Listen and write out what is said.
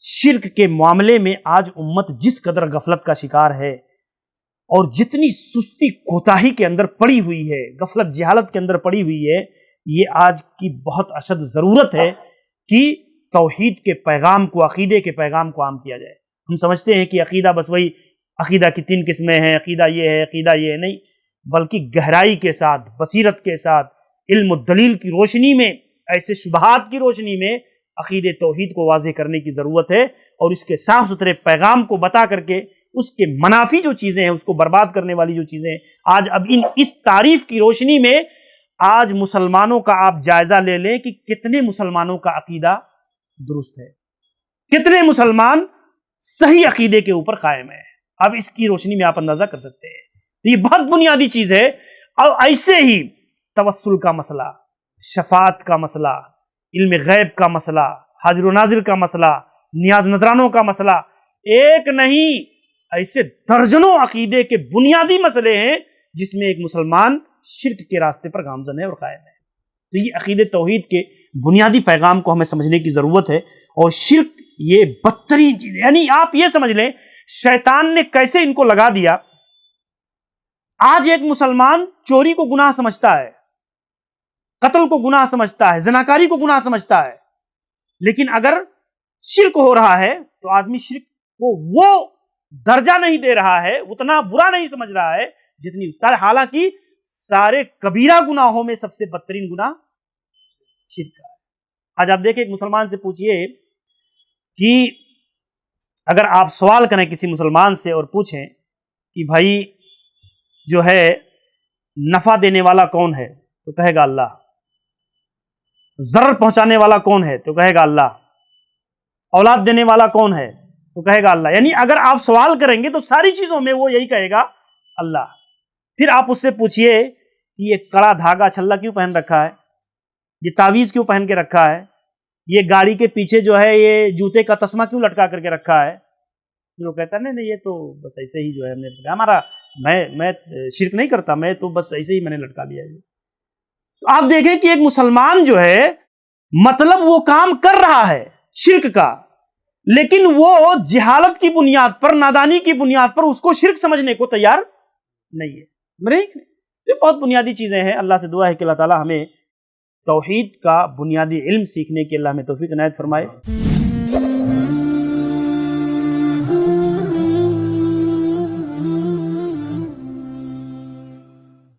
شرک کے معاملے میں آج امت جس قدر غفلت کا شکار ہے اور جتنی سستی کوتاہی کے اندر پڑی ہوئی ہے، غفلت جہالت کے اندر پڑی ہوئی ہے، یہ آج کی بہت اشد ضرورت ہے کہ توحید کے پیغام کو، عقیدے کے پیغام کو عام کیا جائے۔ ہم سمجھتے ہیں کہ عقیدہ بس وہی عقیدہ کی 3 قسمیں ہیں، عقیدہ یہ ہے، عقیدہ یہ ہے، نہیں، بلکہ گہرائی کے ساتھ، بصیرت کے ساتھ، علم و دلیل کی روشنی میں، ایسے شبہات کی روشنی میں عقید توحید کو واضح کرنے کی ضرورت ہے، اور اس کے صاف ستھرے پیغام کو بتا کر کے اس کے منافی جو چیزیں ہیں، اس کو برباد کرنے والی جو چیزیں ہیں، آج اب اس تعریف کی روشنی میں آج مسلمانوں کا آپ جائزہ لے لیں کہ کتنے مسلمانوں کا عقیدہ درست ہے، کتنے مسلمان صحیح عقیدے کے اوپر قائم ہیں۔ اب اس کی روشنی میں آپ اندازہ کر سکتے ہیں، یہ بہت بنیادی چیز ہے۔ اور ایسے ہی توسل کا مسئلہ، شفاعت کا مسئلہ، علم غیب کا مسئلہ، حاضر و ناظر کا مسئلہ، نیاز نذرانوں کا مسئلہ، ایک نہیں، ایسے درجنوں عقیدے کے بنیادی مسئلے ہیں جس میں ایک مسلمان شرک کے راستے پر گامزن ہے اور قائم ہے۔ تو یہ عقید توحید کے بنیادی پیغام کو ہمیں سمجھنے کی ضرورت ہے، اور شرک یہ بدترین چیز ہے۔ یعنی آپ یہ سمجھ لیں شیطان نے کیسے ان کو لگا دیا۔ آج ایک مسلمان چوری کو گناہ سمجھتا ہے، قتل کو گناہ سمجھتا ہے، زناکاری کو گناہ سمجھتا ہے، لیکن اگر شرک ہو رہا ہے تو آدمی شرک کو وہ درجہ نہیں دے رہا ہے، اتنا برا نہیں سمجھ رہا ہے جتنی اس کا، حالانکہ سارے کبیرہ گناہوں میں سب سے بدترین گناہ شرک کا ہے۔ آج آپ دیکھیں ایک مسلمان سے پوچھئے کہ اگر آپ سوال کریں کسی مسلمان سے اور پوچھیں کہ بھائی جو ہے نفع دینے والا کون ہے، تو کہے گا اللہ۔ ضرر پہنچانے والا کون ہے، تو کہے گا اللہ۔ اولاد دینے والا کون ہے، تو کہے گا اللہ۔ یعنی اگر آپ سوال کریں گے تو ساری چیزوں میں وہ یہی کہے گا اللہ۔ پھر آپ اس سے پوچھئے کہ یہ کڑا دھاگا چھلا کیوں پہن رکھا ہے، یہ تعویذ کیوں پہن کے رکھا ہے، یہ گاڑی کے پیچھے جو ہے یہ جوتے کا تسمہ کیوں لٹکا کر کے رکھا ہے، پھر وہ کہتا ہے نہیں یہ تو بس ایسے ہی جو ہے ہمارا، میں شرک نہیں کرتا، میں تو بس ایسے ہی میں نے لٹکا لیا ہے۔ تو آپ دیکھیں کہ ایک مسلمان جو ہے مطلب وہ کام کر رہا ہے شرک کا، لیکن وہ جہالت کی بنیاد پر، نادانی کی بنیاد پر اس کو شرک سمجھنے کو تیار نہیں ہے۔ یہ بہت بنیادی چیزیں ہیں۔ اللہ سے دعا ہے کہ اللہ تعالی ہمیں توحید کا بنیادی علم سیکھنے کی اللہ ہمیں توفیق عنایت فرمائے۔